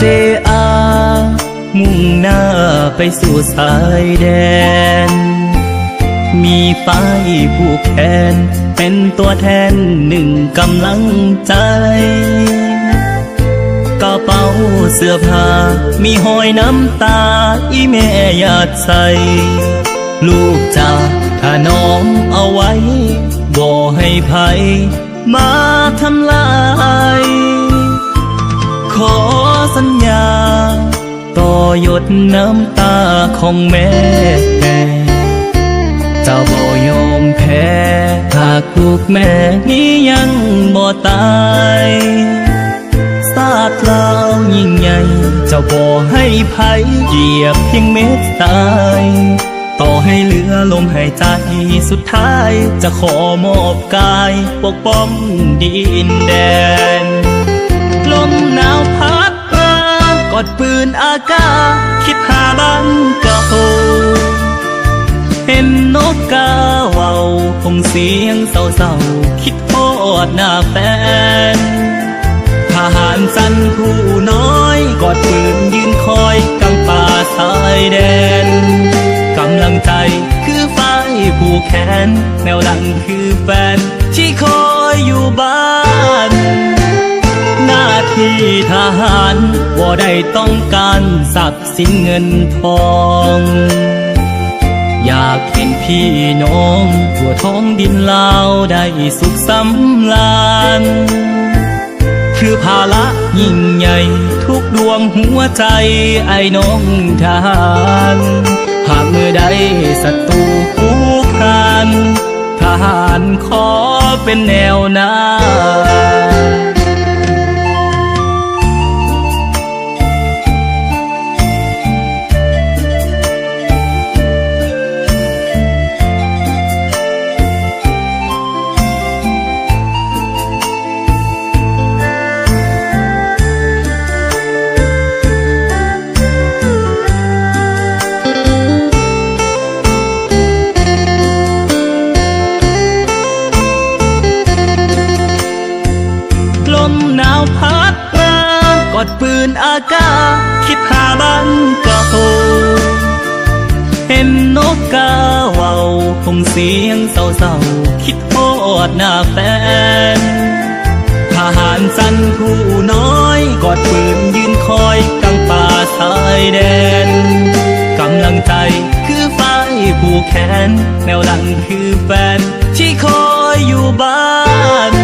JR มุ่งหน้าไปสู่ชายแดนมีป้ายผูกแขนเป็นตัวแทนหนึ่งกำลังใจกระเป๋าเสื้อผ้ามีหอยน้ำตาอีแม่อยากใส่ลูกจากถ้าน้องเอาไว้บ่ให้ภัยมาทำลายขอสัญญาต่อหยดน้ำตาของแม่เจ้าบ่ยอมแพ้หากลูกแม่นี้ยังบ่ตายศาสตร์ลาวยิ่งใหญ่เจ้าบ่ให้ภัยเหยียบเพียงเม็ดตายต่อให้เหลือลมหายใจสุดท้ายจะขอมอบกายปกป้องดินแดนลมหนาวพัดมากอดปืนอากาศคิดหาบ้านเก่าเห็นนกกาเว้าคงเสียงเศร้าๆคิดทอดหน้าแฟนทหารสั้นผู้น้อยกอดปืนยืนคอยกลางป่าชายแดนกำลังใจคือไฟผู้แขนแนวหลังคือแฟนที่คอยอยู่บ้านหน้าที่ทหารบ่ได้ต้องการทรัพย์สินเงินทองอยากเห็นพี่น้องทั่วท้องดินลาวได้สุขสำราญคือภาระยิ่งใหญ่ทุกดวงหัวใจไอ้น้องทหารหากเมื่อใดศัตรูคุกคานทหารขอเป็นแนวหน้าพัดมากอดปืนอากาศคิดหาบ้านเก่าเห็นนกกาเว้าคงเสียงเศร้าๆคิดทอดหน้าแฟนทหารสั้นผู้น้อยกอดปืนยืนคอยกลางป่าชายแดนกำลังใจคือไฟผู้แขนแนวหลังคือแฟนที่คอยอยู่บ้าน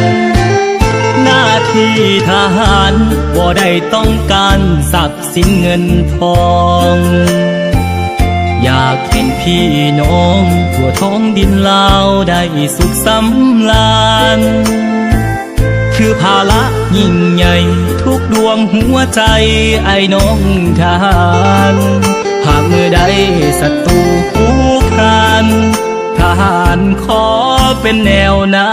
หน้าที่ทหารบ่ได้ต้องการทรัพย์สินเงินทองอยากเห็นพี่น้องทั่วท้องดินลาวได้สุขสำราญคือภาระยิ่งใหญ่ทุกดวงหัวใจไอ้น้องทหารหากเมื่อใดศัตรูคุกคานทหารขอเป็นแนวหน้า